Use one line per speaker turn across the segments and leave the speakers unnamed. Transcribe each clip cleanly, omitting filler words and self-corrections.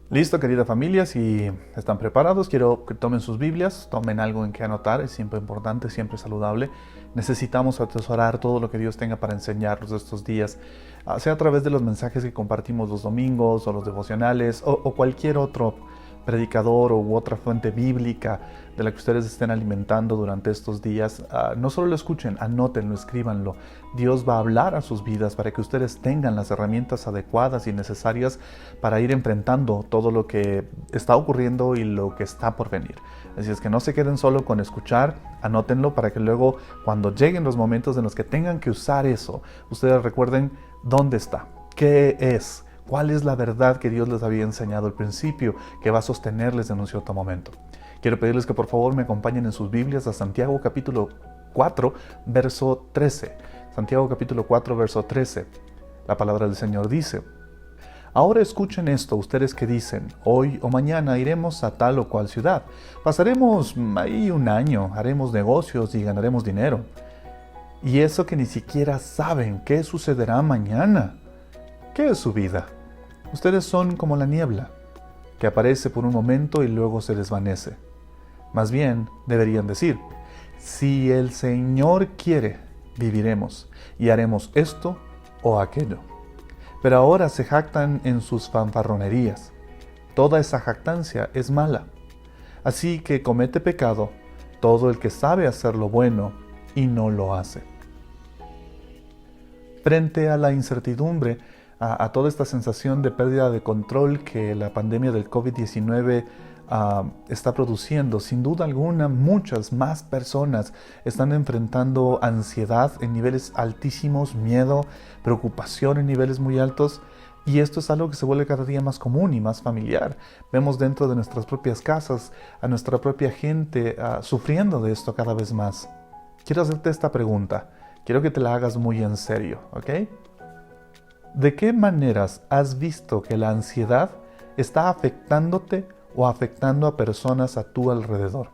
Listo, querida familia, si están preparados, quiero que tomen sus Biblias, tomen algo en que anotar, es siempre importante, siempre saludable. Necesitamos atesorar todo lo que Dios tenga para enseñarnos estos días, sea a través de los mensajes que compartimos los domingos o los devocionales o cualquier otro predicador u otra fuente bíblica de la que ustedes estén alimentando durante estos días. No solo lo escuchen, anótenlo, escríbanlo. Dios va a hablar a sus vidas para que ustedes tengan las herramientas adecuadas y necesarias para ir enfrentando todo lo que está ocurriendo y lo que está por venir. Así es que no se queden solo con escuchar, anótenlo para que luego cuando lleguen los momentos en los que tengan que usar eso, ustedes recuerden dónde está, qué es, cuál es la verdad que Dios les había enseñado al principio, que va a sostenerles en un cierto momento. Quiero pedirles que por favor me acompañen en sus Biblias a Santiago capítulo 4, verso 13. Santiago capítulo 4, verso 13. La palabra del Señor dice: Ahora escuchen esto, ustedes que dicen, hoy o mañana iremos a tal o cual ciudad. Pasaremos ahí un año, haremos negocios y ganaremos dinero. Y eso que ni siquiera saben qué sucederá mañana. ¿Qué es su vida? Ustedes son como la niebla, que aparece por un momento y luego se desvanece. Más bien, deberían decir, si el Señor quiere, viviremos y haremos esto o aquello. Pero ahora se jactan en sus fanfarronerías. Toda esa jactancia es mala. Así que comete pecado todo el que sabe hacer lo bueno y no lo hace. Frente a la incertidumbre, a toda esta sensación de pérdida de control que la pandemia del COVID-19 está produciendo, sin duda alguna muchas más personas están enfrentando ansiedad en niveles altísimos, miedo, preocupación en niveles muy altos, y esto es algo que se vuelve cada día más común y más familiar. Vemos dentro de nuestras propias casas a nuestra propia gente sufriendo de esto cada vez más. Quiero hacerte esta pregunta, quiero que te la hagas muy en serio, ¿ok? ¿De qué maneras has visto que la ansiedad está afectándote o afectando a personas a tu alrededor?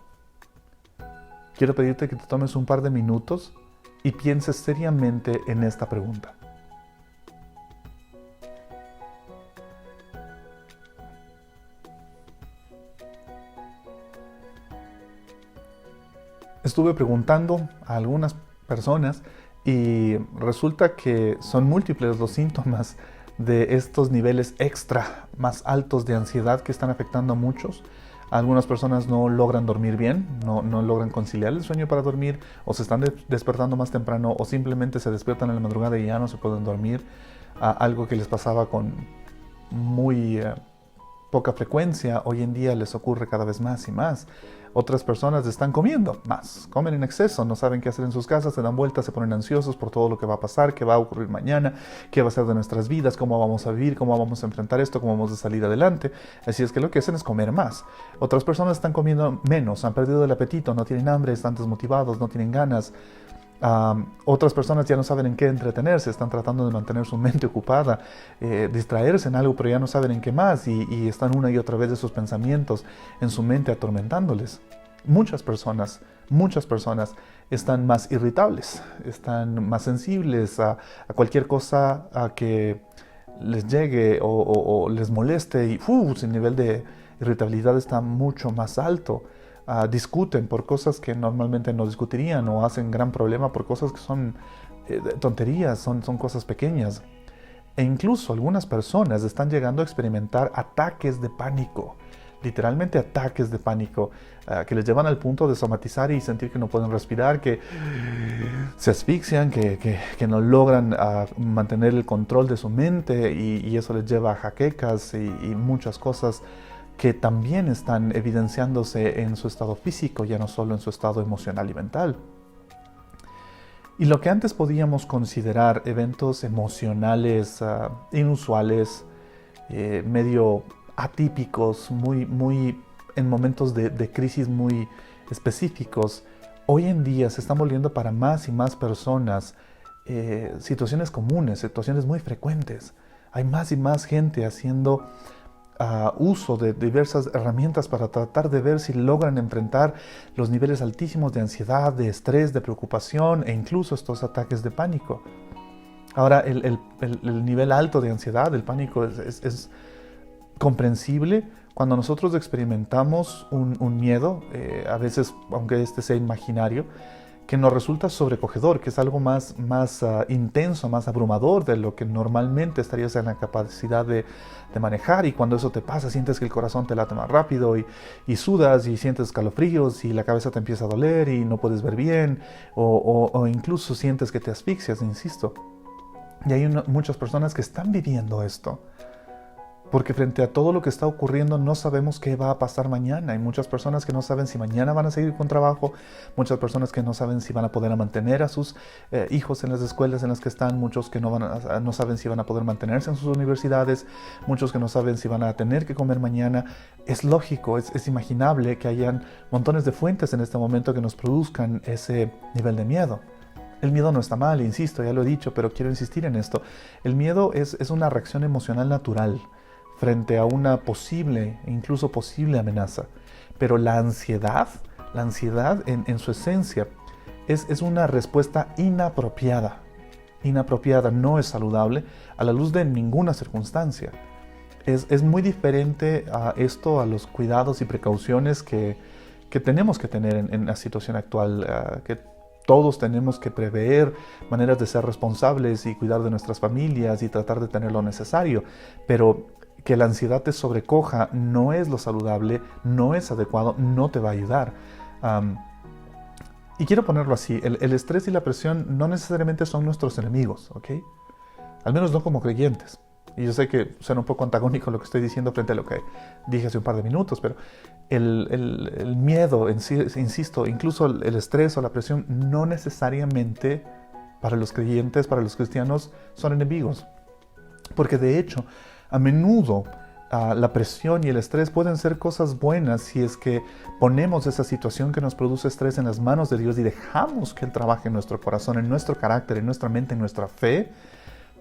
Quiero pedirte que te tomes un par de minutos y pienses seriamente en esta pregunta. Estuve preguntando a algunas personas y resulta que son múltiples los síntomas de estos niveles extra más altos de ansiedad que están afectando a muchos. Algunas personas no logran dormir bien, no logran conciliar el sueño para dormir, o se están despertando más temprano, o simplemente se despiertan en la madrugada y ya no se pueden dormir. Algo que les pasaba con muy poca frecuencia, hoy en día les ocurre cada vez más y más. Otras personas están comiendo más, comen en exceso, no saben qué hacer en sus casas, se dan vueltas, se ponen ansiosos por todo lo que va a pasar, qué va a ocurrir mañana, qué va a ser de nuestras vidas, cómo vamos a vivir, cómo vamos a enfrentar esto, cómo vamos a salir adelante. Así es que lo que hacen es comer más. Otras personas están comiendo menos, han perdido el apetito, no tienen hambre, están desmotivados, no tienen ganas. Otras personas ya no saben en qué entretenerse, están tratando de mantener su mente ocupada, distraerse en algo, pero ya no saben en qué más y están una y otra vez esos pensamientos en su mente atormentándoles. Muchas personas están más irritables, están más sensibles a cualquier cosa que les llegue o les moleste y su nivel de irritabilidad está mucho más alto. Discuten por cosas que normalmente no discutirían o hacen gran problema por cosas que son tonterías, son cosas pequeñas. E incluso algunas personas están llegando a experimentar ataques de pánico, literalmente ataques de pánico, que les llevan al punto de somatizar y sentir que no pueden respirar, que se asfixian, que no logran mantener el control de su mente y eso les lleva a jaquecas y muchas cosas que también están evidenciándose en su estado físico, ya no solo en su estado emocional y mental. Y lo que antes podíamos considerar eventos emocionales inusuales, medio atípicos, muy en momentos de crisis muy específicos, hoy en día se están volviendo para más y más personas situaciones comunes, situaciones muy frecuentes. Hay más y más gente haciendo uso de diversas herramientas para tratar de ver si logran enfrentar los niveles altísimos de ansiedad, de estrés, de preocupación e incluso estos ataques de pánico. Ahora, el nivel alto de ansiedad, el pánico, es comprensible cuando nosotros experimentamos un miedo, a veces, aunque este sea imaginario, que nos resulta sobrecogedor, que es algo más intenso, más abrumador de lo que normalmente estarías en la capacidad de manejar. Y cuando eso te pasa, sientes que el corazón te late más rápido y sudas y sientes escalofríos y la cabeza te empieza a doler y no puedes ver bien o incluso sientes que te asfixias, insisto. Y hay muchas personas que están viviendo esto. Porque frente a todo lo que está ocurriendo no sabemos qué va a pasar mañana. Hay muchas personas que no saben si mañana van a seguir con trabajo, muchas personas que no saben si van a poder mantener a sus hijos en las escuelas en las que están, muchos que no saben si van a poder mantenerse en sus universidades, muchos que no saben si van a tener que comer mañana. Es lógico, es imaginable que hayan montones de fuentes en este momento que nos produzcan ese nivel de miedo. El miedo no está mal, insisto, ya lo he dicho, pero quiero insistir en esto. El miedo es una reacción emocional natural frente a una posible, incluso posible amenaza. Pero la ansiedad en su esencia es una respuesta inapropiada. Inapropiada, no es saludable a la luz de ninguna circunstancia. Es muy diferente a esto, a los cuidados y precauciones que tenemos que tener en la situación actual, que todos tenemos que prever maneras de ser responsables y cuidar de nuestras familias y tratar de tener lo necesario. Pero que la ansiedad te sobrecoja no es lo saludable, no es adecuado, no te va a ayudar. Y quiero ponerlo así, el estrés y la presión no necesariamente son nuestros enemigos, ¿ok? Al menos no como creyentes. Y yo sé que suena un poco antagónico lo que estoy diciendo frente a lo que dije hace un par de minutos, pero el miedo, en sí, insisto, incluso el estrés o la presión no necesariamente para los creyentes, para los cristianos, son enemigos. Porque de hecho, a menudo la presión y el estrés pueden ser cosas buenas si es que ponemos esa situación que nos produce estrés en las manos de Dios y dejamos que Él trabaje en nuestro corazón, en nuestro carácter, en nuestra mente, en nuestra fe,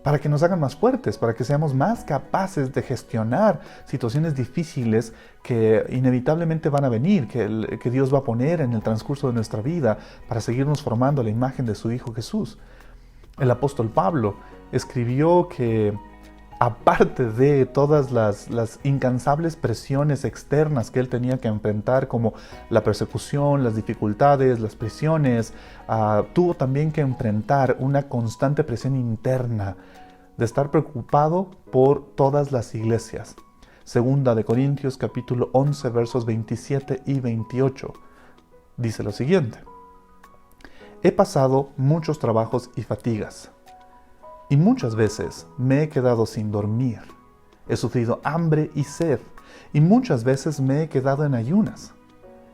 para que nos hagan más fuertes, para que seamos más capaces de gestionar situaciones difíciles que inevitablemente van a venir, que Dios va a poner en el transcurso de nuestra vida para seguirnos formando a la imagen de su Hijo Jesús. El apóstol Pablo escribió que aparte de todas las incansables presiones externas que él tenía que enfrentar, como la persecución, las dificultades, las prisiones, tuvo también que enfrentar una constante presión interna de estar preocupado por todas las iglesias. Segunda de Corintios capítulo 11 versos 27 y 28 dice lo siguiente: he pasado muchos trabajos y fatigas, y muchas veces me he quedado sin dormir. He sufrido hambre y sed, y muchas veces me he quedado en ayunas.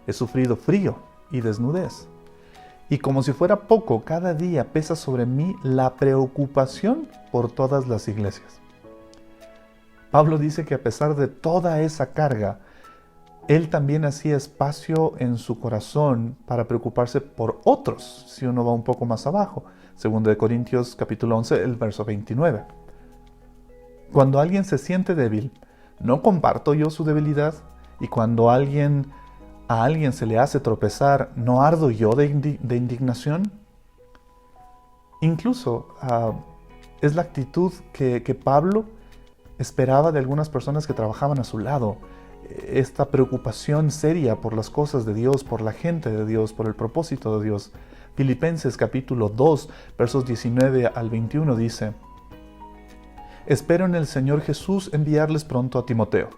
He sufrido frío y desnudez. Y como si fuera poco, cada día pesa sobre mí la preocupación por todas las iglesias. Pablo dice que a pesar de toda esa carga, él también hacía espacio en su corazón para preocuparse por otros, si uno va un poco más abajo. Segunda de Corintios capítulo 11, el verso 29. Cuando alguien se siente débil, ¿no comparto yo su debilidad? Y cuando a alguien se le hace tropezar, ¿no ardo yo de indignación? Incluso es la actitud que Pablo esperaba de algunas personas que trabajaban a su lado. Esta preocupación seria por las cosas de Dios, por la gente de Dios, por el propósito de Dios. Filipenses capítulo 2, versos 19 al 21 dice: espero en el Señor Jesús enviarles pronto a Timoteo,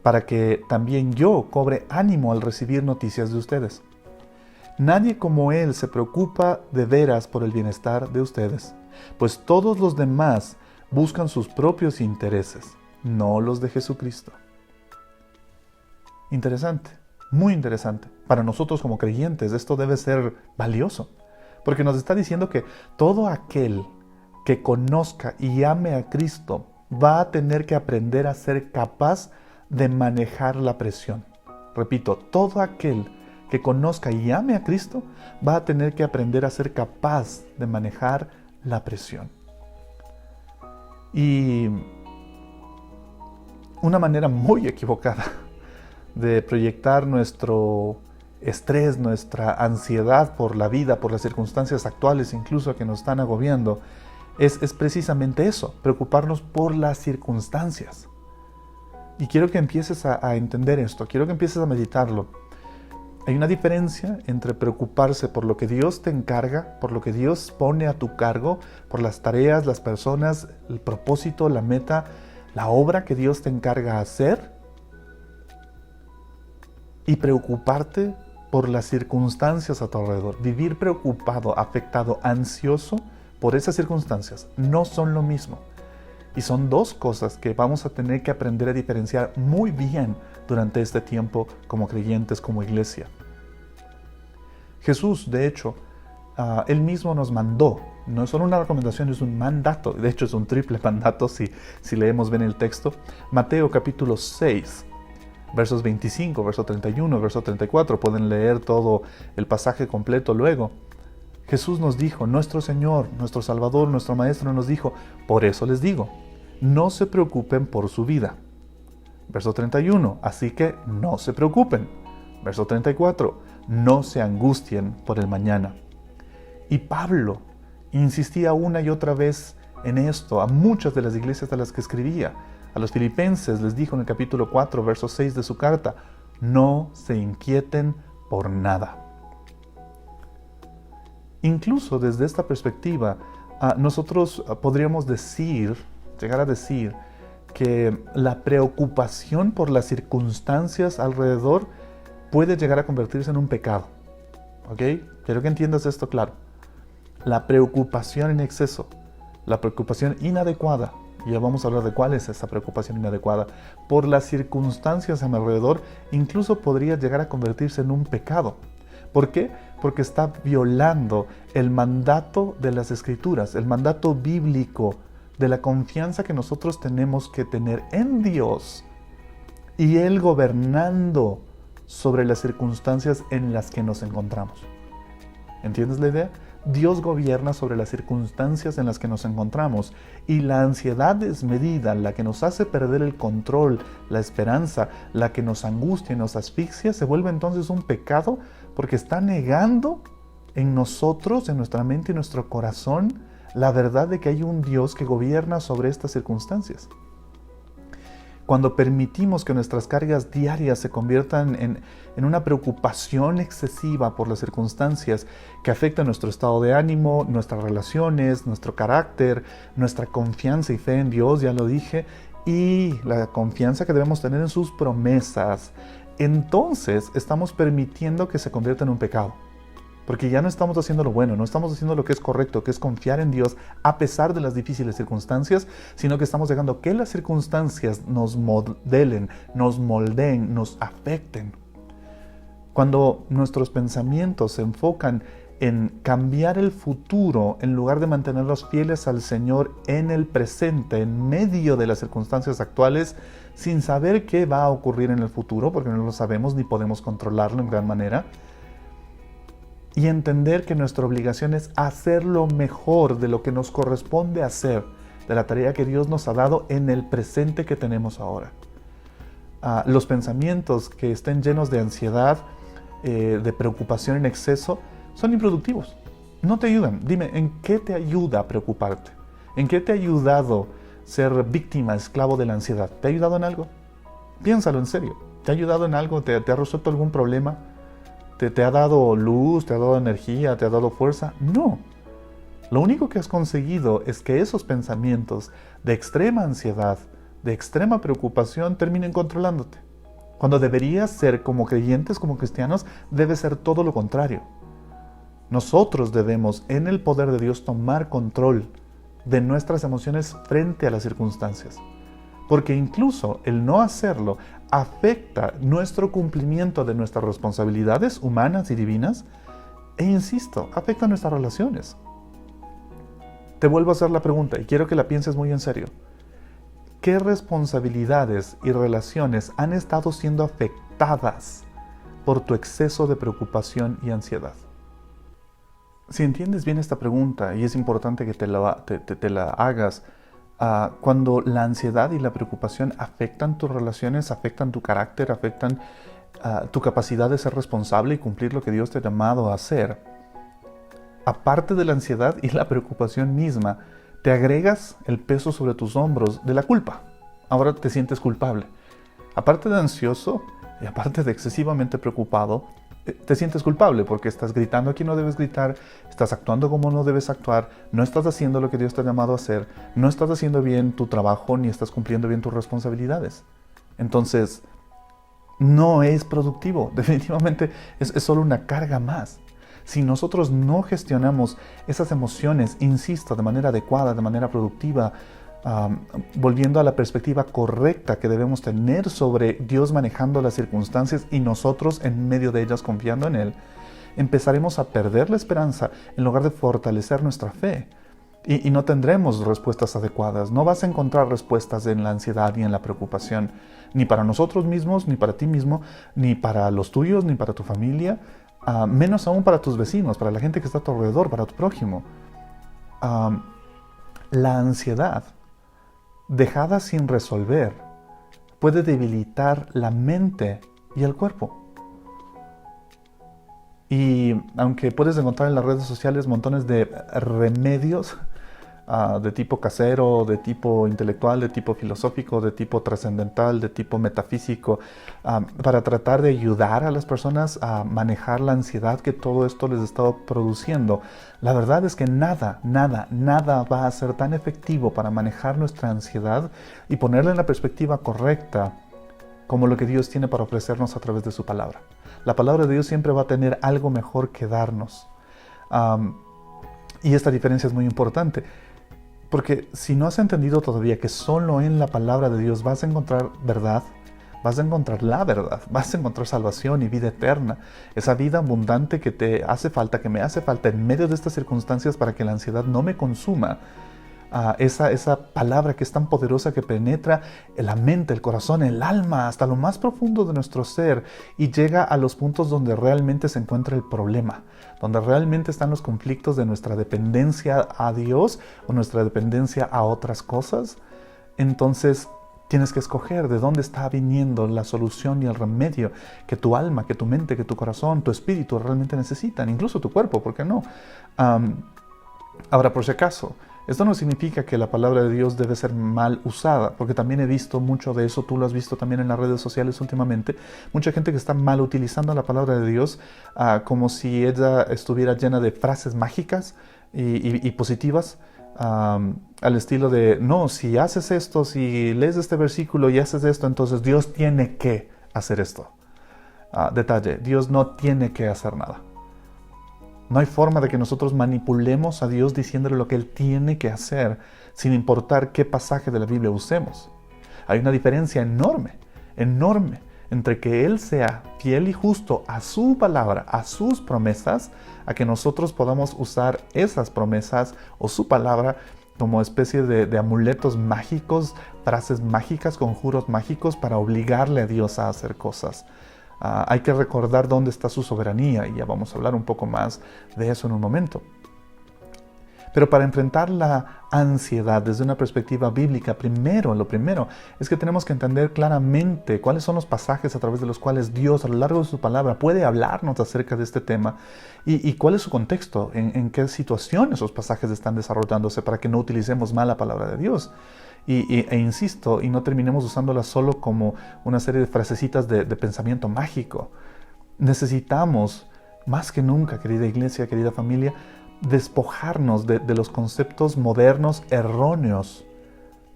para que también yo cobre ánimo al recibir noticias de ustedes. Nadie como él se preocupa de veras por el bienestar de ustedes, pues todos los demás buscan sus propios intereses, no los de Jesucristo. Interesante. Muy interesante. Para nosotros como creyentes esto debe ser valioso, porque nos está diciendo que todo aquel que conozca y ame a Cristo va a tener que aprender a ser capaz de manejar la presión. Repito, todo aquel que conozca y ame a Cristo va a tener que aprender a ser capaz de manejar la presión. Y una manera muy equivocada de proyectar nuestro estrés, nuestra ansiedad por la vida, por las circunstancias actuales incluso que nos están agobiando, es precisamente eso, preocuparnos por las circunstancias. Y quiero que empieces a entender esto, quiero que empieces a meditarlo. Hay una diferencia entre preocuparse por lo que Dios te encarga, por lo que Dios pone a tu cargo, por las tareas, las personas, el propósito, la meta, la obra que Dios te encarga hacer, y preocuparte por las circunstancias a tu alrededor. Vivir preocupado, afectado, ansioso por esas circunstancias no son lo mismo. Y son dos cosas que vamos a tener que aprender a diferenciar muy bien durante este tiempo como creyentes, como iglesia. Jesús, de hecho, Él mismo nos mandó. No es solo una recomendación, es un mandato. De hecho, es un triple mandato si leemos bien el texto. Mateo capítulo 6, versos 25, verso 31, verso 34. Pueden leer todo el pasaje completo luego. Jesús nos dijo, nuestro Señor, nuestro Salvador, nuestro Maestro nos dijo, por eso les digo, no se preocupen por su vida. Verso 31, así que no se preocupen. Verso 34, no se angustien por el mañana. Y Pablo insistía una y otra vez en esto a muchas de las iglesias a las que escribía. A los filipenses les dijo en el capítulo 4, verso 6 de su carta, no se inquieten por nada. Incluso desde esta perspectiva, nosotros podríamos llegar a decir, que la preocupación por las circunstancias alrededor puede llegar a convertirse en un pecado. ¿Ok? Quiero que entiendas esto claro. La preocupación en exceso, la preocupación inadecuada, y ya vamos a hablar de cuál es esa preocupación inadecuada, por las circunstancias a mi alrededor, incluso podría llegar a convertirse en un pecado. ¿Por qué? Porque está violando el mandato de las Escrituras, el mandato bíblico de la confianza que nosotros tenemos que tener en Dios y Él gobernando sobre las circunstancias en las que nos encontramos. ¿Entiendes la idea? Dios gobierna sobre las circunstancias en las que nos encontramos y la ansiedad desmedida, la que nos hace perder el control, la esperanza, la que nos angustia y nos asfixia, se vuelve entonces un pecado porque está negando en nosotros, en nuestra mente y nuestro corazón, la verdad de que hay un Dios que gobierna sobre estas circunstancias. Cuando permitimos que nuestras cargas diarias se conviertan en una preocupación excesiva por las circunstancias que afectan nuestro estado de ánimo, nuestras relaciones, nuestro carácter, nuestra confianza y fe en Dios, ya lo dije, y la confianza que debemos tener en sus promesas, entonces estamos permitiendo que se convierta en un pecado. Porque ya no estamos haciendo lo bueno, no estamos haciendo lo que es correcto, que es confiar en Dios a pesar de las difíciles circunstancias, sino que estamos dejando que las circunstancias nos modelen, nos moldeen, nos afecten. Cuando nuestros pensamientos se enfocan en cambiar el futuro en lugar de mantenerlos fieles al Señor en el presente, en medio de las circunstancias actuales, sin saber qué va a ocurrir en el futuro, porque no lo sabemos ni podemos controlarlo en gran manera, y entender que nuestra obligación es hacer lo mejor de lo que nos corresponde hacer, de la tarea que Dios nos ha dado en el presente que tenemos ahora. Los pensamientos que estén llenos de ansiedad, de preocupación en exceso, son improductivos. No te ayudan. Dime, ¿en qué te ayuda a preocuparte? ¿En qué te ha ayudado ser víctima, esclavo de la ansiedad? ¿Te ha ayudado en algo? Piénsalo en serio. ¿Te ha ayudado en algo? ¿Te ha resuelto algún problema? ¿Te ha dado luz? ¿Te ha dado energía? ¿Te ha dado fuerza? No. Lo único que has conseguido es que esos pensamientos de extrema ansiedad, de extrema preocupación, terminen controlándote. Cuando deberías ser, como creyentes, como cristianos, debe ser todo lo contrario. Nosotros debemos, en el poder de Dios, tomar control de nuestras emociones frente a las circunstancias. Porque incluso el no hacerlo afecta nuestro cumplimiento de nuestras responsabilidades humanas y divinas e, insisto, afecta nuestras relaciones. Te vuelvo a hacer la pregunta y quiero que la pienses muy en serio. ¿Qué responsabilidades y relaciones han estado siendo afectadas por tu exceso de preocupación y ansiedad? Si entiendes bien esta pregunta, y es importante que te la hagas, cuando la ansiedad y la preocupación afectan tus relaciones, afectan tu carácter, afectan tu capacidad de ser responsable y cumplir lo que Dios te ha llamado a hacer, aparte de la ansiedad y la preocupación misma, te agregas el peso sobre tus hombros de la culpa. Ahora te sientes culpable. aparte de ansioso y aparte de excesivamente preocupado, te sientes culpable porque estás gritando aquí no debes gritar, estás actuando como no debes actuar, no estás haciendo lo que Dios te ha llamado a hacer, no estás haciendo bien tu trabajo ni estás cumpliendo bien tus responsabilidades. Entonces, no es productivo, definitivamente es solo una carga más. Si nosotros no gestionamos esas emociones, insisto, de manera adecuada, de manera productiva, volviendo a la perspectiva correcta que debemos tener sobre Dios manejando las circunstancias y nosotros en medio de ellas confiando en Él, empezaremos a perder la esperanza en lugar de fortalecer nuestra fe. Y no tendremos respuestas adecuadas. No vas a encontrar respuestas en la ansiedad y en la preocupación, ni para nosotros mismos, ni para ti mismo, ni para los tuyos, ni para tu familia, menos aún para tus vecinos, para la gente que está a tu alrededor, para tu prójimo. La ansiedad, dejada sin resolver, puede debilitar la mente y el cuerpo. Y aunque puedes encontrar en las redes sociales montones de remedios de tipo casero, de tipo intelectual, de tipo filosófico, de tipo trascendental, de tipo metafísico, para tratar de ayudar a las personas a manejar la ansiedad que todo esto les está produciendo, la verdad es que nada va a ser tan efectivo para manejar nuestra ansiedad y ponerla en la perspectiva correcta como lo que Dios tiene para ofrecernos a través de su palabra. La palabra de Dios siempre va a tener algo mejor que darnos. Y esta diferencia es muy importante, porque si no has entendido todavía que solo en la palabra de Dios vas a encontrar verdad, vas a encontrar la verdad, vas a encontrar salvación y vida eterna, esa vida abundante que te hace falta, que me hace falta en medio de estas circunstancias para que la ansiedad no me consuma. Esa palabra que es tan poderosa que penetra en la mente, el corazón, el alma, hasta lo más profundo de nuestro ser y llega a los puntos donde realmente se encuentra el problema, donde realmente están los conflictos de nuestra dependencia a Dios o nuestra dependencia a otras cosas. Entonces tienes que escoger de dónde está viniendo la solución y el remedio que tu alma, que tu mente, que tu corazón, tu espíritu realmente necesitan, incluso tu cuerpo, ¿por qué no? Ahora, por si acaso, esto no significa que la palabra de Dios debe ser mal usada, porque también he visto mucho de eso, tú lo has visto también en las redes sociales últimamente, mucha gente que está mal utilizando la palabra de Dios como si ella estuviera llena de frases mágicas y positivas, al estilo de, no, si haces esto, si lees este versículo y haces esto, entonces Dios tiene que hacer esto. Detalle, Dios no tiene que hacer nada. No hay forma de que nosotros manipulemos a Dios diciéndole lo que Él tiene que hacer, sin importar qué pasaje de la Biblia usemos. Hay una diferencia enorme, entre que Él sea fiel y justo a su palabra, a sus promesas, a que nosotros podamos usar esas promesas o su palabra como especie de amuletos mágicos, frases mágicas, conjuros mágicos para obligarle a Dios a hacer cosas. Hay que recordar dónde está su soberanía y ya vamos a hablar un poco más de eso en un momento. Pero para enfrentar la ansiedad desde una perspectiva bíblica, lo primero es que tenemos que entender claramente cuáles son los pasajes a través de los cuales Dios a lo largo de su palabra puede hablarnos acerca de este tema y cuál es su contexto, en qué situación esos pasajes están desarrollándose para que no utilicemos mal la palabra de Dios. E insisto, y no terminemos usándola solo como una serie de frasecitas de pensamiento mágico. Necesitamos, más que nunca, querida iglesia, querida familia, despojarnos de los conceptos modernos erróneos,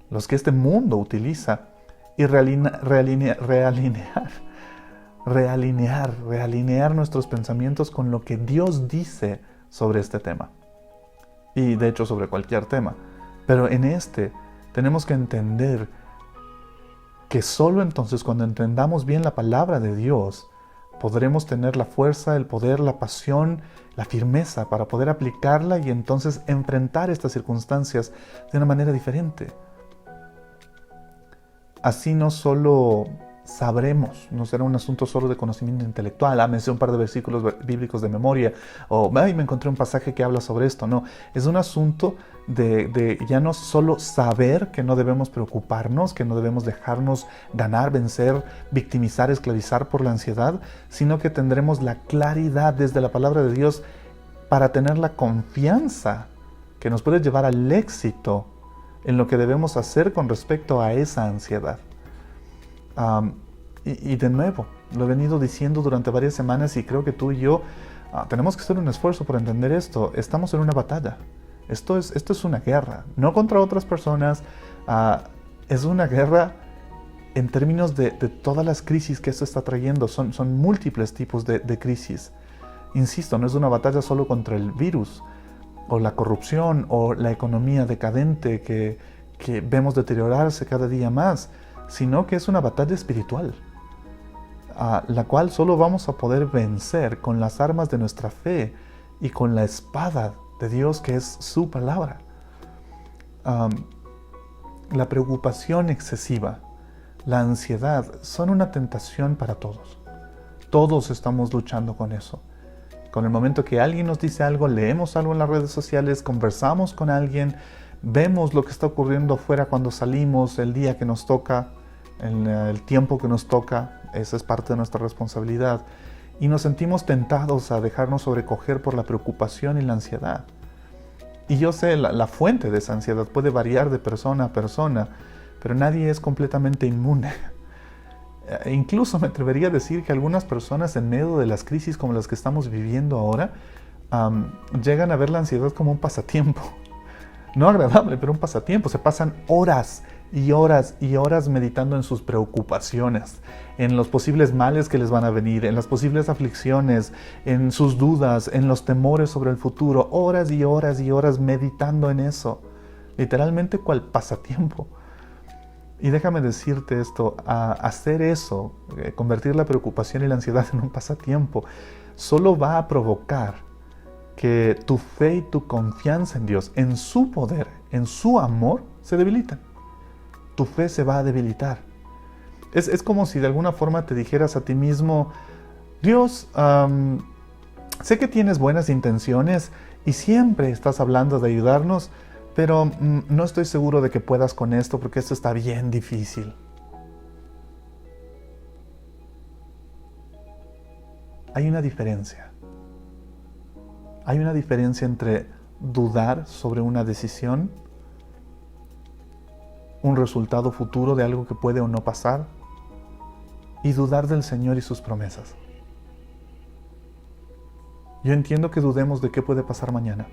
los que este mundo utiliza, y realinear nuestros pensamientos con lo que Dios dice sobre este tema. Y de hecho sobre cualquier tema. Pero en tenemos que entender que solo entonces cuando entendamos bien la palabra de Dios, podremos tener la fuerza, el poder, la pasión, la firmeza para poder aplicarla y entonces enfrentar estas circunstancias de una manera diferente. Así no solo sabremos, no será un asunto solo de conocimiento intelectual, me sé un par de versículos bíblicos de memoria, o me encontré un pasaje que habla sobre esto. No, es un asunto de ya no solo saber que no debemos preocuparnos, que no debemos dejarnos ganar, vencer, victimizar, esclavizar por la ansiedad, sino que tendremos la claridad desde la palabra de Dios para tener la confianza que nos puede llevar al éxito en lo que debemos hacer con respecto a esa ansiedad. Y de nuevo, lo he venido diciendo durante varias semanas y creo que tú y yo tenemos que hacer un esfuerzo por entender esto. Estamos en una batalla. Esto es una guerra, no contra otras personas. Es una guerra en términos de todas las crisis que esto está trayendo. Son múltiples tipos de crisis. Insisto, no es una batalla solo contra el virus, o la corrupción, o la economía decadente que vemos deteriorarse cada día más, sino que es una batalla espiritual, la cual solo vamos a poder vencer con las armas de nuestra fe y con la espada de Dios, que es su palabra. La preocupación excesiva, la ansiedad, son una tentación para todos. Todos estamos luchando con eso. Con el momento que alguien nos dice algo, leemos algo en las redes sociales, conversamos con alguien, vemos lo que está ocurriendo afuera cuando salimos, el día que nos toca, el tiempo que nos toca, esa es parte de nuestra responsabilidad. Y nos sentimos tentados a dejarnos sobrecoger por la preocupación y la ansiedad. Y yo sé, la fuente de esa ansiedad puede variar de persona a persona, pero nadie es completamente inmune. Incluso me atrevería a decir que algunas personas en medio de las crisis como las que estamos viviendo ahora, llegan a ver la ansiedad como un pasatiempo. No agradable, pero un pasatiempo. Se pasan horas y horas y horas meditando en sus preocupaciones, en los posibles males que les van a venir, en las posibles aflicciones, en sus dudas, en los temores sobre el futuro. Horas y horas y horas meditando en eso. Literalmente cual pasatiempo. Y déjame decirte esto, hacer eso, convertir la preocupación y la ansiedad en un pasatiempo, solo va a provocar que tu fe y tu confianza en Dios, en su poder, en su amor, se debilitan. Tu fe se va a debilitar. Es como si de alguna forma te dijeras a ti mismo, Dios, sé que tienes buenas intenciones y siempre estás hablando de ayudarnos, pero no estoy seguro de que puedas con esto porque esto está bien difícil. Hay una diferencia. Hay una diferencia entre dudar sobre una decisión, un resultado futuro de algo que puede o no pasar, y dudar del Señor y sus promesas. Yo entiendo que dudemos de qué puede pasar mañana.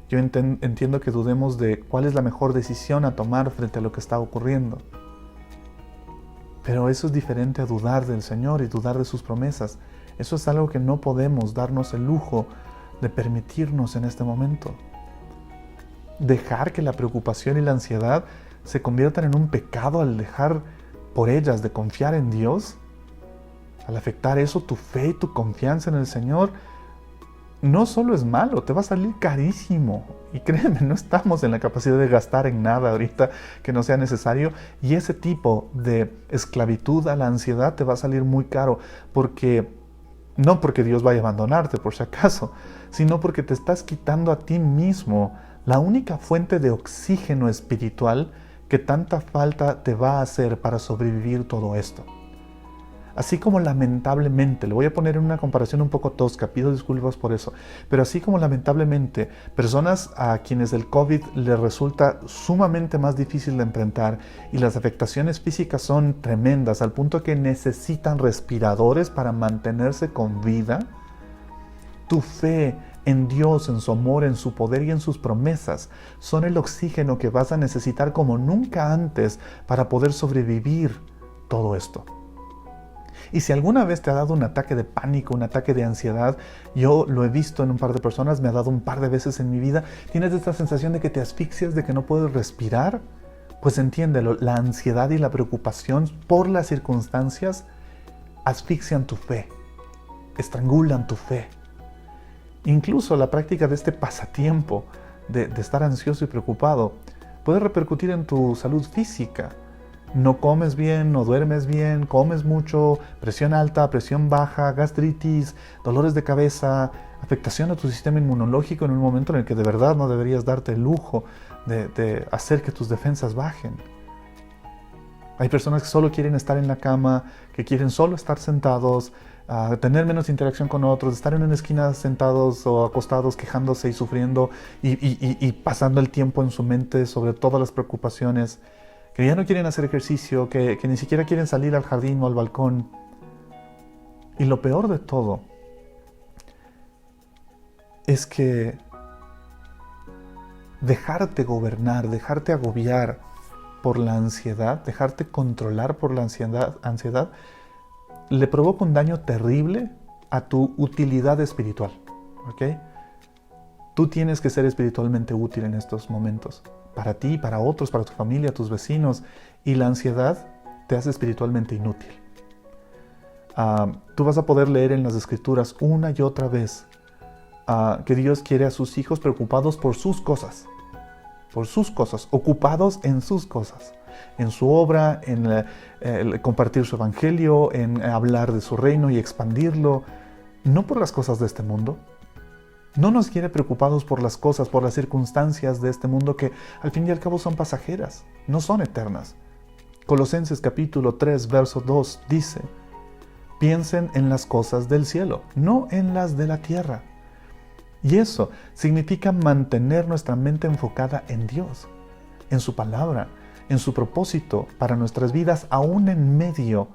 Yo entiendo que dudemos de cuál es la mejor decisión a tomar frente a lo que está ocurriendo. Pero eso es diferente a dudar del Señor y dudar de sus promesas. Eso es algo que no podemos darnos el lujo de permitirnos en este momento. Dejar que la preocupación y la ansiedad se conviertan en un pecado al dejar por ellas de confiar en Dios, al afectar eso tu fe y tu confianza en el Señor, no solo es malo, te va a salir carísimo. Y créeme, no estamos en la capacidad de gastar en nada ahorita que no sea necesario. Y ese tipo de esclavitud a la ansiedad te va a salir muy caro. No porque Dios vaya a abandonarte, por si acaso, sino porque te estás quitando a ti mismo la única fuente de oxígeno espiritual que tanta falta te va a hacer para sobrevivir todo esto. Así como lamentablemente, le voy a poner en una comparación un poco tosca, pido disculpas por eso, pero así como lamentablemente personas a quienes el COVID les resulta sumamente más difícil de enfrentar y las afectaciones físicas son tremendas al punto que necesitan respiradores para mantenerse con vida, tu fe en Dios, en su amor, en su poder y en sus promesas son el oxígeno que vas a necesitar como nunca antes para poder sobrevivir todo esto. Y si alguna vez te ha dado un ataque de pánico, un ataque de ansiedad, yo lo he visto en un par de personas, me ha dado un par de veces en mi vida, tienes esta sensación de que te asfixias, de que no puedes respirar, pues entiéndelo, la ansiedad y la preocupación por las circunstancias asfixian tu fe, estrangulan tu fe. Incluso la práctica de este pasatiempo de estar ansioso y preocupado puede repercutir en tu salud física. No comes bien, no duermes bien, comes mucho, presión alta, presión baja, gastritis, dolores de cabeza, afectación a tu sistema inmunológico en un momento en el que de verdad no deberías darte el lujo de hacer que tus defensas bajen. Hay personas que solo quieren estar en la cama, que quieren solo estar sentados, tener menos interacción con otros, estar en una esquina sentados o acostados quejándose y sufriendo y pasando el tiempo en su mente sobre todas las preocupaciones. que ya no quieren hacer ejercicio, que ni siquiera quieren salir al jardín o al balcón. Y lo peor de todo es que dejarte gobernar, dejarte agobiar por la ansiedad, dejarte controlar por la ansiedad, le provoca un daño terrible a tu utilidad espiritual. ¿Ok? Tú tienes que ser espiritualmente útil en estos momentos. Para ti, para otros, para tu familia, tus vecinos. Y la ansiedad te hace espiritualmente inútil. Tú vas a poder leer en las Escrituras una y otra vez que Dios quiere a sus hijos preocupados por sus cosas, ocupados en sus cosas, en su obra, en compartir su evangelio, en hablar de su reino y expandirlo, no por las cosas de este mundo. No nos quiere preocupados por las cosas, por las circunstancias de este mundo que al fin y al cabo son pasajeras, no son eternas. Colosenses capítulo 3, verso 2 dice: piensen en las cosas del cielo, no en las de la tierra. Y eso significa mantener nuestra mente enfocada en Dios, en su palabra, en su propósito para nuestras vidas, aún en medio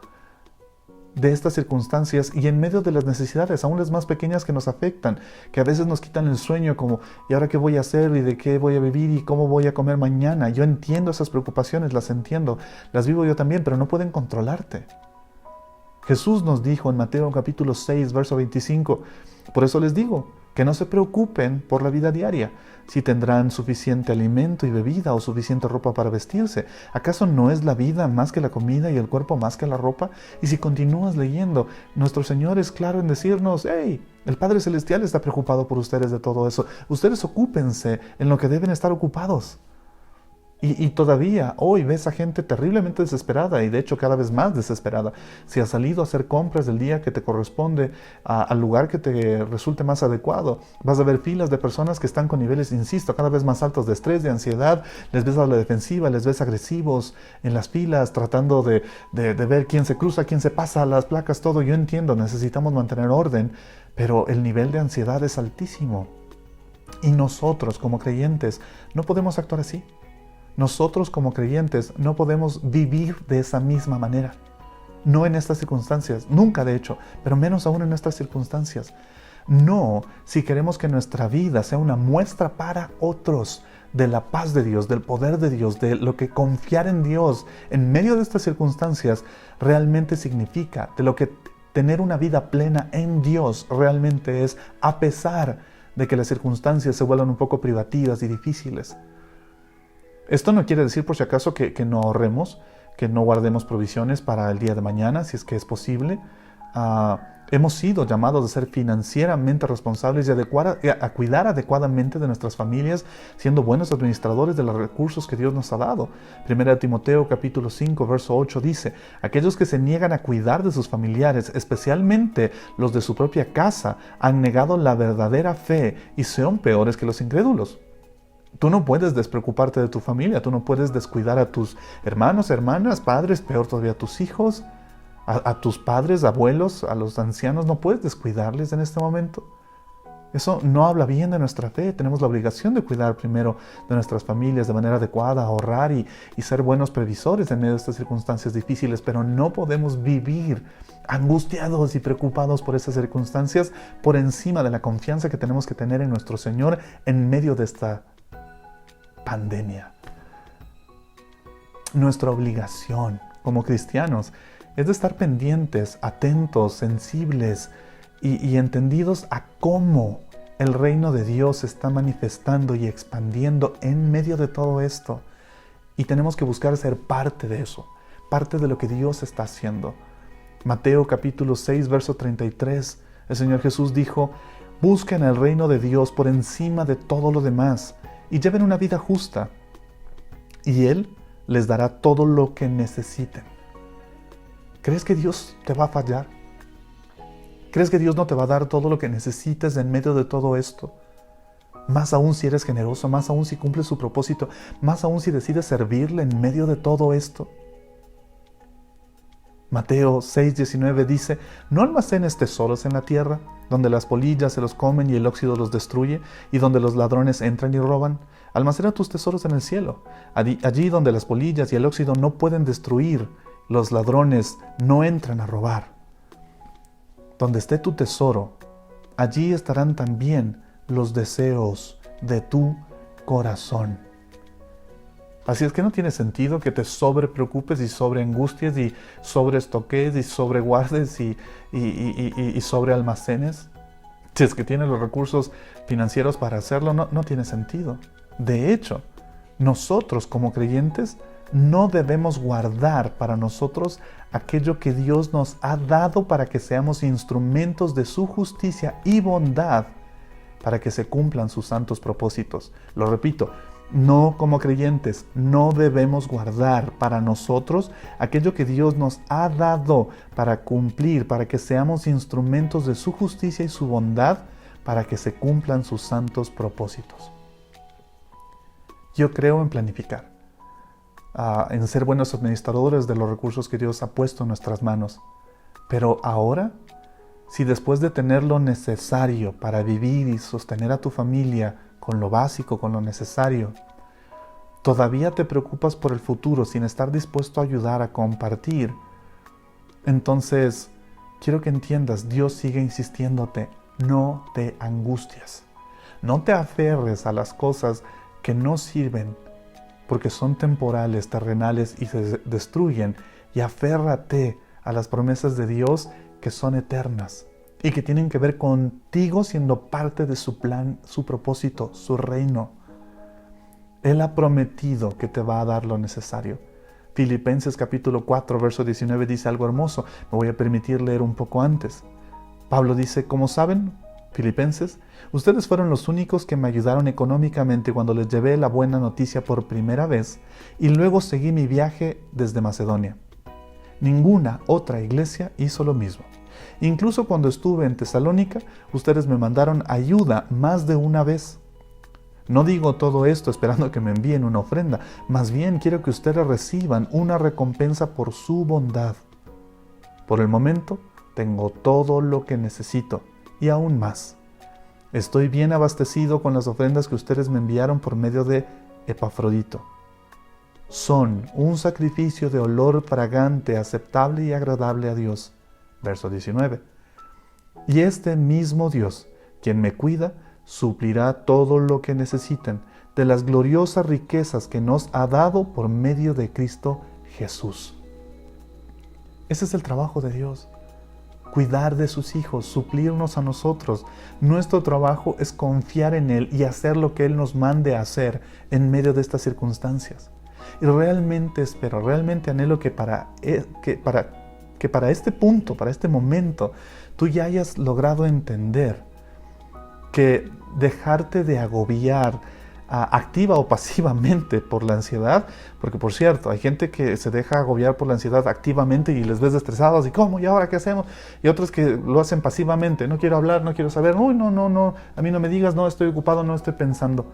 de estas circunstancias y en medio de las necesidades, aún las más pequeñas que nos afectan, que a veces nos quitan el sueño, como ¿y ahora qué voy a hacer? ¿Y de qué voy a vivir? ¿Y cómo voy a comer mañana? Yo entiendo esas preocupaciones, las entiendo, las vivo yo también, pero no pueden controlarte. Jesús nos dijo en Mateo capítulo 6, verso 25, por eso les digo, que no se preocupen por la vida diaria, si tendrán suficiente alimento y bebida o suficiente ropa para vestirse. ¿Acaso no es la vida más que la comida y el cuerpo más que la ropa? Y si continúas leyendo, nuestro Señor es claro en decirnos: hey, el Padre Celestial está preocupado por ustedes de todo eso. Ustedes ocúpense en lo que deben estar ocupados. Y todavía hoy ves a gente terriblemente desesperada, y de hecho cada vez más desesperada. Si has salido a hacer compras del día que te corresponde al lugar que te resulte más adecuado, vas a ver filas de personas que están con niveles, insisto, cada vez más altos de estrés, de ansiedad. Les ves a la defensiva, les ves agresivos en las filas, tratando de ver quién se cruza, quién se pasa, las placas, todo. Yo entiendo, necesitamos mantener orden, pero el nivel de ansiedad es altísimo. Y nosotros como creyentes no podemos actuar así. Nosotros como creyentes no podemos vivir de esa misma manera. No en estas circunstancias, nunca de hecho, pero menos aún en estas circunstancias. No, si queremos que nuestra vida sea una muestra para otros de la paz de Dios, del poder de Dios, de lo que confiar en Dios en medio de estas circunstancias realmente significa, de lo que tener una vida plena en Dios realmente es, a pesar de que las circunstancias se vuelvan un poco privativas y difíciles. Esto no quiere decir, por si acaso, que no ahorremos, que no guardemos provisiones para el día de mañana, si es que es posible. Hemos sido llamados a ser financieramente responsables y a cuidar adecuadamente de nuestras familias, siendo buenos administradores de los recursos que Dios nos ha dado. Primera de Timoteo capítulo 5, verso 8 dice: aquellos que se niegan a cuidar de sus familiares, especialmente los de su propia casa, han negado la verdadera fe y son peores que los incrédulos. Tú no puedes despreocuparte de tu familia, tú no puedes descuidar a tus hermanos, hermanas, padres, peor todavía a tus hijos, a tus padres, abuelos, a los ancianos. No puedes descuidarles en este momento. Eso no habla bien de nuestra fe. Tenemos la obligación de cuidar primero de nuestras familias de manera adecuada, ahorrar y ser buenos previsores en medio de estas circunstancias difíciles, pero no podemos vivir angustiados y preocupados por esas circunstancias por encima de la confianza que tenemos que tener en nuestro Señor en medio de esta pandemia. Nuestra obligación como cristianos es de estar pendientes, atentos, sensibles y entendidos a cómo el reino de Dios se está manifestando y expandiendo en medio de todo esto. Y tenemos que buscar ser parte de eso, parte de lo que Dios está haciendo. Mateo capítulo 6, verso 33, el Señor Jesús dijo: busquen el reino de Dios por encima de todo lo demás y lleven una vida justa, y Él les dará todo lo que necesiten. ¿Crees que Dios te va a fallar? ¿Crees que Dios no te va a dar todo lo que necesites en medio de todo esto? Más aún si eres generoso, más aún si cumples su propósito, más aún si decides servirle en medio de todo esto. Mateo 6:19 dice: no almacenes tesoros en la tierra, donde las polillas se los comen y el óxido los destruye, y donde los ladrones entran y roban. Almacena tus tesoros en el cielo, allí donde las polillas y el óxido no pueden destruir, los ladrones no entran a robar. Donde esté tu tesoro, allí estarán también los deseos de tu corazón. Así es que no tiene sentido que te sobrepreocupes y sobreangusties y sobreestoques y sobreguardes y sobrealmacenes. Si es que tienes los recursos financieros para hacerlo, no tiene sentido. De hecho, nosotros como creyentes no debemos guardar para nosotros aquello que Dios nos ha dado para que seamos instrumentos de su justicia y bondad para que se cumplan sus santos propósitos. Lo repito, no como creyentes, no debemos guardar para nosotros aquello que Dios nos ha dado para cumplir, para que seamos instrumentos de su justicia y su bondad para que se cumplan sus santos propósitos. Yo creo en planificar, en ser buenos administradores de los recursos que Dios ha puesto en nuestras manos. Pero ahora, si después de tener lo necesario para vivir y sostener a tu familia con lo básico, con lo necesario, todavía te preocupas por el futuro sin estar dispuesto a ayudar, a compartir, entonces quiero que entiendas, Dios sigue insistiéndote, no te angustias, no te aferres a las cosas que no sirven, porque son temporales, terrenales y se destruyen, y aférrate a las promesas de Dios que son eternas y que tienen que ver contigo siendo parte de su plan, su propósito, su reino. Él ha prometido que te va a dar lo necesario. Filipenses capítulo 4, verso 19 dice algo hermoso. Me voy a permitir leer un poco antes. Pablo dice, como saben, Filipenses, ustedes fueron los únicos que me ayudaron económicamente cuando les llevé la buena noticia por primera vez y luego seguí mi viaje desde Macedonia. Ninguna otra iglesia hizo lo mismo. Incluso cuando estuve en Tesalónica, ustedes me mandaron ayuda más de una vez. No digo todo esto esperando que me envíen una ofrenda, más bien quiero que ustedes reciban una recompensa por su bondad. Por el momento, tengo todo lo que necesito y aún más. Estoy bien abastecido con las ofrendas que ustedes me enviaron por medio de Epafrodito. Son un sacrificio de olor fragante, aceptable y agradable a Dios. Verso 19. Y este mismo Dios, quien me cuida, suplirá todo lo que necesiten de las gloriosas riquezas que nos ha dado por medio de Cristo Jesús. Ese es el trabajo de Dios. Cuidar de sus hijos, suplirnos a nosotros. Nuestro trabajo es confiar en Él y hacer lo que Él nos mande a hacer en medio de estas circunstancias. Y realmente espero, realmente anhelo que para este punto, para este momento, tú ya hayas logrado entender que dejarte de agobiar activa o pasivamente por la ansiedad, porque por cierto, hay gente que se deja agobiar por la ansiedad activamente y les ves estresados y ¿cómo? ¿Y ahora qué hacemos? Y otros que lo hacen pasivamente, no quiero hablar, no quiero saber, uy, no, a mí no me digas, no, estoy ocupado, no estoy pensando.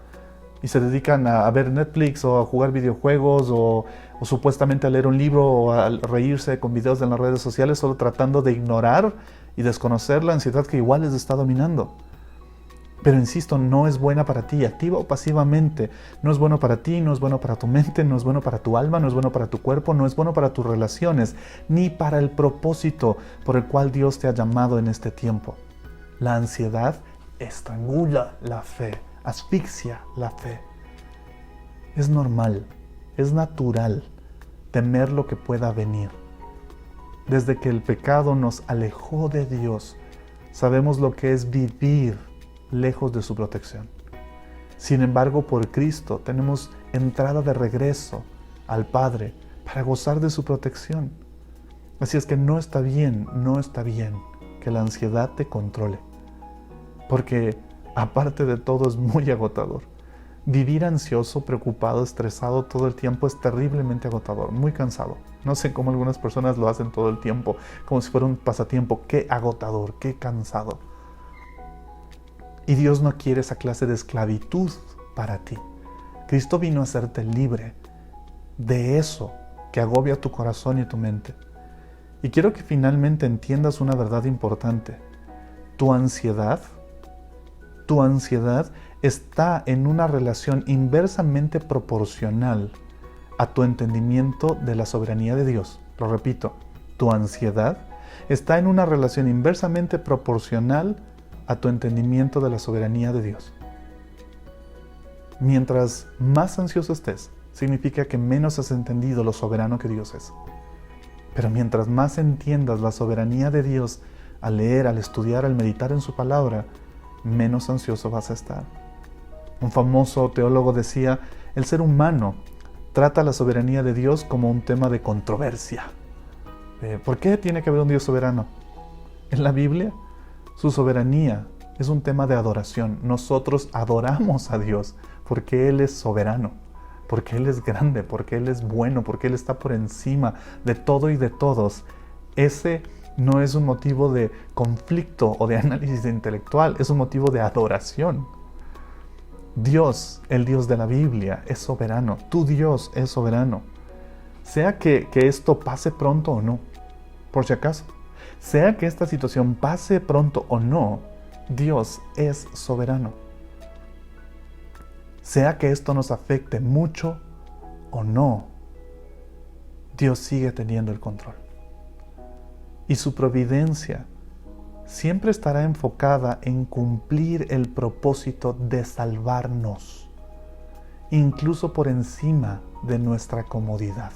Y se dedican a ver Netflix o a jugar videojuegos o supuestamente a leer un libro o a reírse con videos en las redes sociales, solo tratando de ignorar y desconocer la ansiedad que igual les está dominando. Pero insisto, no es buena para ti, activa o pasivamente. No es bueno para ti, no es bueno para tu mente, no es bueno para tu alma, no es bueno para tu cuerpo, no es bueno para tus relaciones, ni para el propósito por el cual Dios te ha llamado en este tiempo. La ansiedad estrangula la fe, asfixia la fe. Es normal, es natural temer lo que pueda venir. Desde que el pecado nos alejó de Dios, sabemos lo que es vivir lejos de su protección. Sin embargo, por Cristo tenemos entrada de regreso al Padre para gozar de su protección. Así es que no está bien que la ansiedad te controle, porque aparte de todo es muy agotador. Vivir ansioso, preocupado, estresado todo el tiempo es terriblemente agotador, muy cansado. No sé cómo algunas personas lo hacen todo el tiempo, como si fuera un pasatiempo. Qué agotador, qué cansado. Y Dios no quiere esa clase de esclavitud para ti. Cristo vino a hacerte libre de eso que agobia tu corazón y tu mente. Y quiero que finalmente entiendas una verdad importante. Tu ansiedad Tu ansiedad está en una relación inversamente proporcional a tu entendimiento de la soberanía de Dios. Lo repito, tu ansiedad está en una relación inversamente proporcional a tu entendimiento de la soberanía de Dios. Mientras más ansioso estés, significa que menos has entendido lo soberano que Dios es. Pero mientras más entiendas la soberanía de Dios al leer, al estudiar, al meditar en su palabra, menos ansioso vas a estar. Un famoso teólogo decía, el ser humano trata la soberanía de Dios como un tema de controversia. ¿Por qué tiene que haber un Dios soberano? En la Biblia, su soberanía es un tema de adoración. Nosotros adoramos a Dios porque Él es soberano, porque Él es grande, porque Él es bueno, porque Él está por encima de todo y de todos. Ese no es un motivo de conflicto o de análisis intelectual, es un motivo de adoración. Dios, el Dios de la Biblia, es soberano. Tu Dios es soberano. Sea que esto pase pronto o no, por si acaso. Sea que esta situación pase pronto o no, Dios es soberano. Sea que esto nos afecte mucho o no, Dios sigue teniendo el control. Y su providencia siempre estará enfocada en cumplir el propósito de salvarnos, incluso por encima de nuestra comodidad.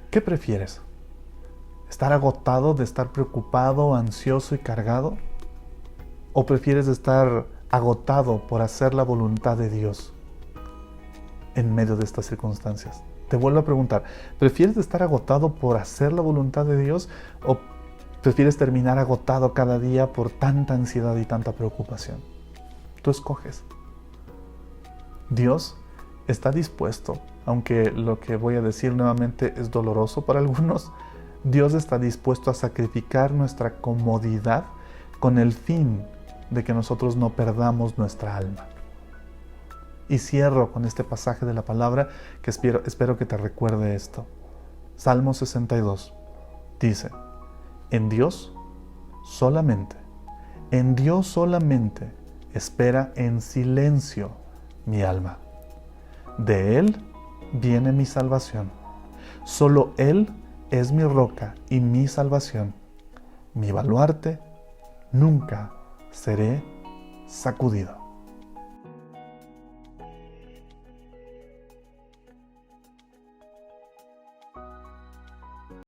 ¿Qué prefieres? ¿Estar agotado de estar preocupado, ansioso y cargado? ¿O prefieres estar agotado por hacer la voluntad de Dios en medio de estas circunstancias? Te vuelvo a preguntar, ¿prefieres estar agotado por hacer la voluntad de Dios o prefieres terminar agotado cada día por tanta ansiedad y tanta preocupación? Tú escoges. Dios está dispuesto, aunque lo que voy a decir nuevamente es doloroso para algunos, Dios está dispuesto a sacrificar nuestra comodidad con el fin de que nosotros no perdamos nuestra alma. Y cierro con este pasaje de la palabra que espero que te recuerde esto. Salmo 62 dice, en Dios solamente espera en silencio mi alma. De Él viene mi salvación. Solo Él es mi roca y mi salvación. Mi baluarte, nunca seré sacudido.